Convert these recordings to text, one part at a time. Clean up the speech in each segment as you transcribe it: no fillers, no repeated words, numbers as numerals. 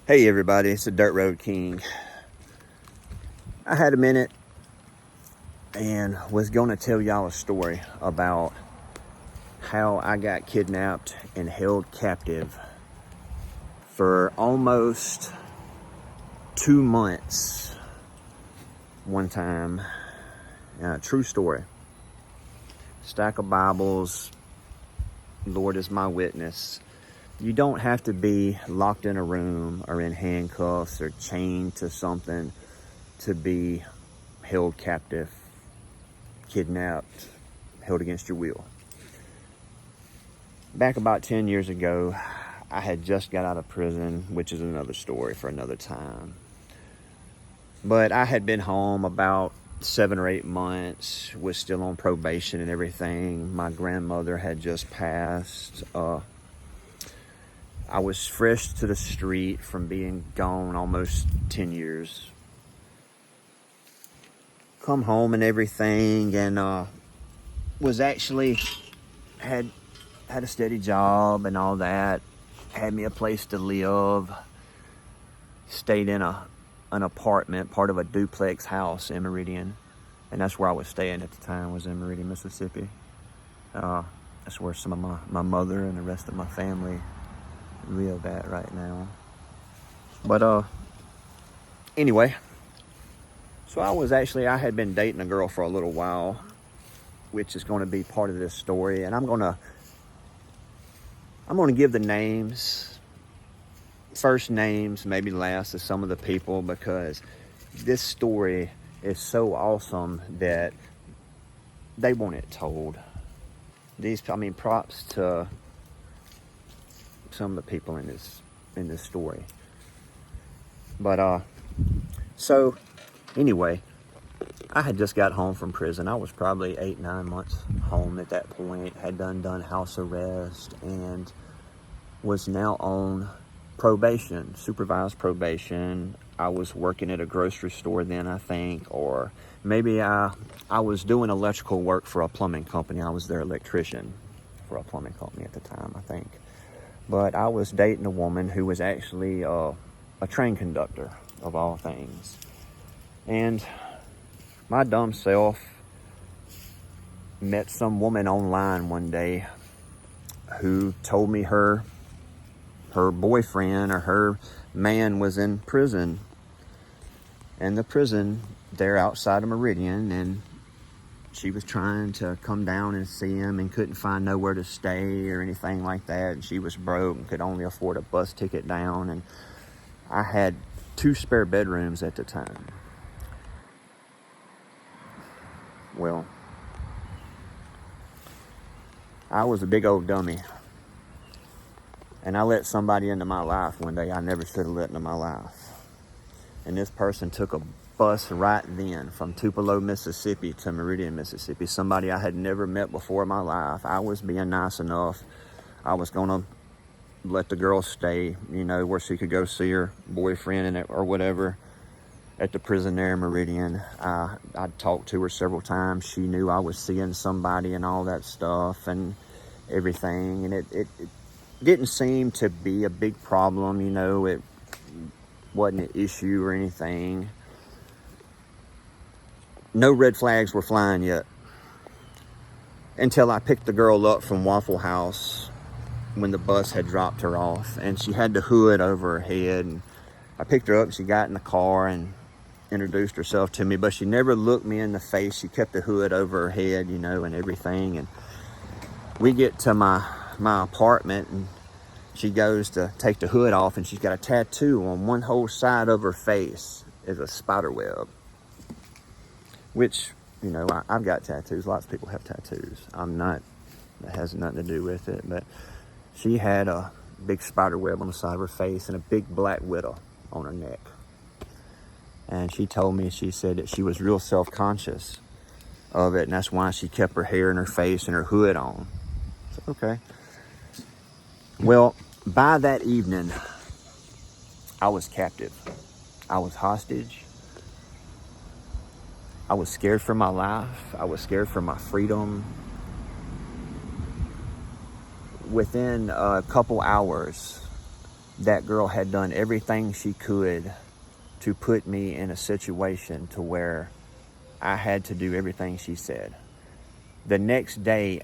Hey everybody, it's the Dirt Road King. I had a minute and was going to tell y'all a story about how I got kidnapped and held captive for almost 2 months one time. True story. Stack of Bibles, Lord is my witness. You don't have to be locked in a room or in handcuffs or chained to something to be held captive, kidnapped, held against your will. Back about 10 years ago, I had just got out of prison, which is another story for another time. But I had been home about 7 or 8 months, was still on probation and everything. My grandmother had just passed. I was fresh to the street from being gone almost 10 years. Come home and everything, and was actually had a steady job and all that. Had me a place to live. Stayed in an apartment, part of a duplex house in Meridian, and that's where I was staying at the time. Was in Meridian, Mississippi. That's where some of my mother and the rest of my family live at right now. But anyway, so I had been dating a girl for a little while, which is going to be part of this story, and I'm going to give the names, first names, maybe last, of some of the people, because this story is so awesome that they want it told. Props to some of the people in this story. But so anyway, I had just got home from prison. I was probably 8-9 months home at that point. Had done house arrest and was now on probation, supervised probation. I was working at a grocery store then, I think, or maybe I was doing electrical work for a plumbing company. I was their electrician for a plumbing company at the time, I think. But I was dating a woman who was actually a train conductor, of all things. And my dumb self met some woman online one day who told me her boyfriend or her man was in prison. And the prison there outside of Meridian, and she was trying to come down and see him and couldn't find nowhere to stay or anything like that. And she was broke and could only afford a bus ticket down. And I had 2 spare bedrooms at the time. Well, I was a big old dummy. And I let somebody into my life one day I never should have let into my life. And this person took a bus right then from Tupelo, Mississippi to Meridian, Mississippi. Somebody I had never met before in my life. I was being nice enough. I was going to let the girl stay, where she could go see her boyfriend or whatever at the prison there in Meridian. I talked to her several times. She knew I was seeing somebody and all that stuff and everything. And it didn't seem to be a big problem, It wasn't an issue or anything. No red flags were flying yet until I picked the girl up from Waffle House when the bus had dropped her off, and she had the hood over her head. And I picked her up and she got in the car and introduced herself to me, but she never looked me in the face. She kept the hood over her head, and everything. And we get to my apartment, and she goes to take the hood off, and she's got a tattoo on one whole side of her face is a spider web. Which, I've got tattoos. Lots of people have tattoos. That has nothing to do with it. But she had a big spider web on the side of her face and a big black widow on her neck. And she told me, she said that she was real self-conscious of it, and that's why she kept her hair in her face and her hood on. So, okay. Well, by that evening, I was captive. I was hostage. I was scared for my life. I was scared for my freedom. Within a couple hours, that girl had done everything she could to put me in a situation to where I had to do everything she said. The next day,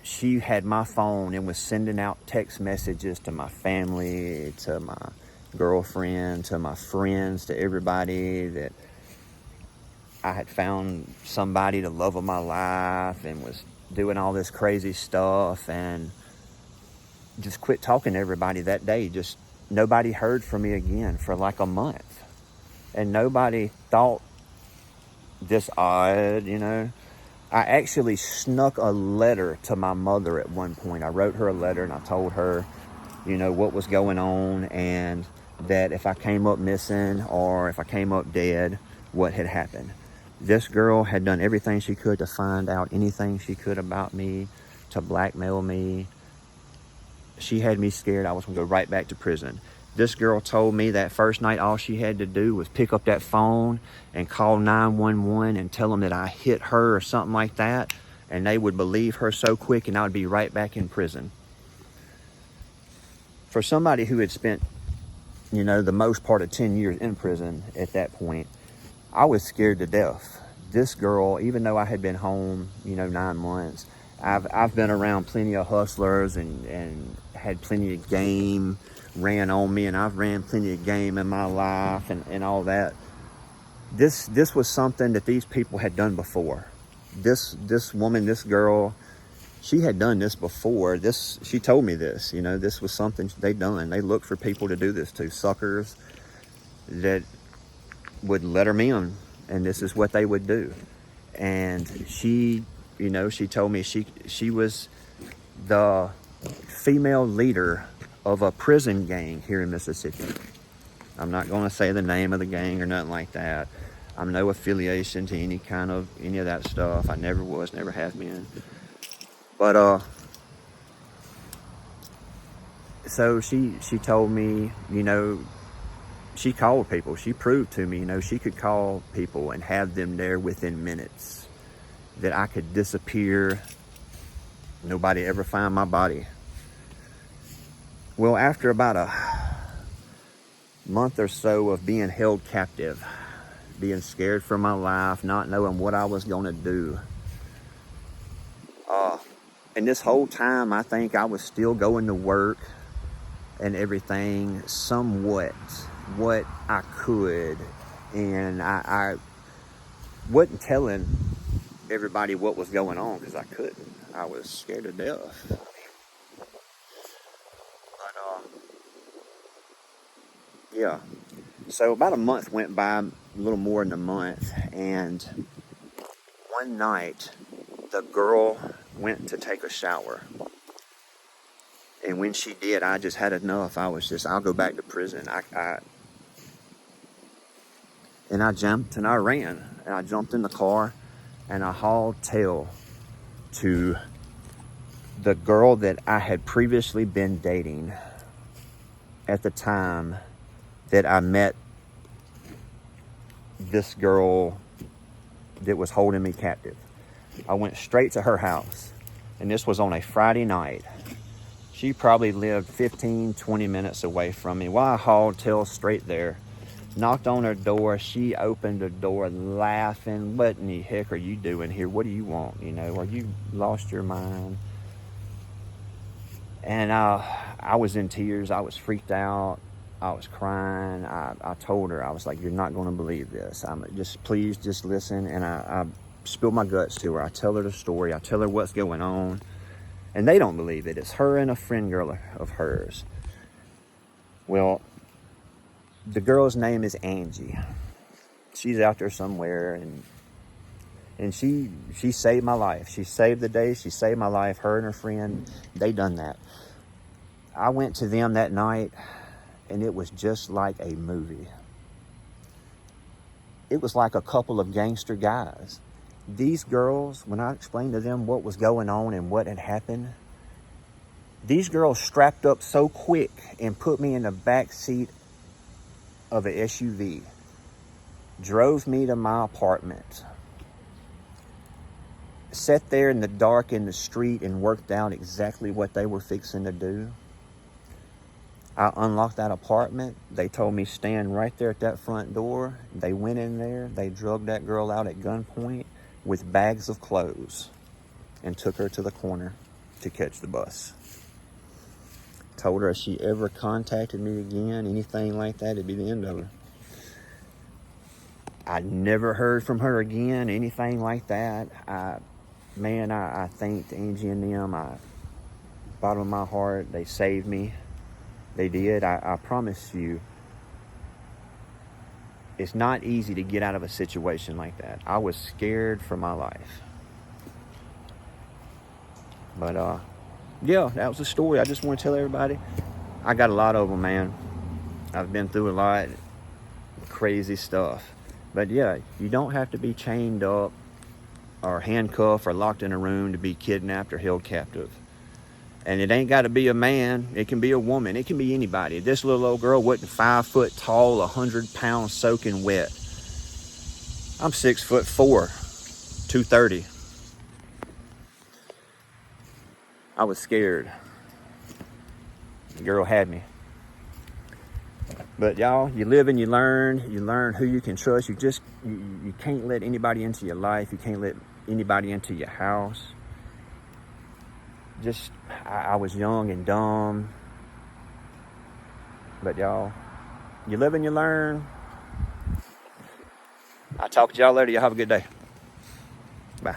she had my phone and was sending out text messages to my family, to my girlfriend, to my friends, to everybody, that I had found somebody, the love of my life, and was doing all this crazy stuff, and just quit talking to everybody that day. Just nobody heard from me again for like a month. And nobody thought this odd, you know. I actually snuck a letter to my mother at one point. I wrote her a letter and I told her, you know, what was going on, and that if I came up missing or if I came up dead, what had happened. This girl had done everything she could to find out anything she could about me, to blackmail me. She had me scared I was going to go right back to prison. This girl told me that first night all she had to do was pick up that phone and call 911 and tell them that I hit her or something like that, and they would believe her so quick and I would be right back in prison. For somebody who had spent, you know, the most part of 10 years in prison at that point, I was scared to death. This girl, even though I had been home, you know, 9 months, I've been around plenty of hustlers and had plenty of game ran on me, and I've ran plenty of game in my life and all that. This was something that these people had done before. This woman, this girl, she had done this before. She told me this, you know, this was something they'd done. They looked for people to do this to, suckers that would let them in, and this is what they would do. And she, you know, she told me she was the female leader of a prison gang here in Mississippi. I'm not going to say the name of the gang or nothing like that. I'm no affiliation to any of that stuff. I never was, never have been. But so she told me, you know, she called people. She proved to me, you know, she could call people and have them there within minutes. That I could disappear. Nobody ever find my body. Well, after about a month or so of being held captive, being scared for my life, not knowing what I was going to do. And this whole time, I think I was still going to work and everything somewhat what I could. And I wasn't telling everybody what was going on because I couldn't. I was scared to death. But yeah. So about a month went by, a little more than a month, and one night the girl went to take a shower. And when she did, I just had enough. I'll go back to prison. And I jumped and I ran. And I jumped in the car and I hauled tail to the girl that I had previously been dating at the time that I met this girl that was holding me captive. I went straight to her house, and this was on a Friday night. She probably lived 15, 20 minutes away from me. Well, I hauled tail straight there, knocked on her door. She opened the door laughing. What in the heck are you doing here? What do you want? You know, are you lost your mind? And I was in tears. I was freaked out. I was crying. I told her, I was like, you're not going to believe this. Please just listen. And I spill my guts to her. I tell her the story. I tell her what's going on. And they don't believe it. It's her and a friend girl of hers. Well, the girl's name is Angie. She's out there somewhere, and she saved my life. She saved the day. She saved my life. Her and her friend, they done that. I went to them that night, and it was just like a movie. It was like a couple of gangster guys. These girls, when I explained to them what was going on and what had happened, these girls strapped up so quick and put me in the back seat of an SUV, drove me to my apartment, sat there in the dark in the street and worked out exactly what they were fixing to do. I unlocked that apartment. They told me stand right there at that front door. They went in there. They drugged that girl out at gunpoint with bags of clothes and took her to the corner to catch the bus. Told her if she ever contacted me again, anything like that, it'd be the end of her. I never heard from her again, anything like that. I thanked Angie and them. Bottom of my heart, they saved me. They did. I promise you, it's not easy to get out of a situation like that. I was scared for my life. But yeah, that was the story. I just want to tell everybody. I got a lot of them, man. I've been through a lot of crazy stuff. But yeah, you don't have to be chained up or handcuffed or locked in a room to be kidnapped or held captive. And it ain't got to be a man. It can be a woman. It can be anybody. This little old girl wasn't 5 foot tall, 100 pounds soaking wet. I'm 6'4", 230. I was scared. The girl had me. But y'all, you live and you learn. You learn who you can trust. You can't let anybody into your life. You can't let anybody into your house. I was young and dumb. But y'all, you live and you learn. I'll talk to y'all later. Y'all have a good day. Bye.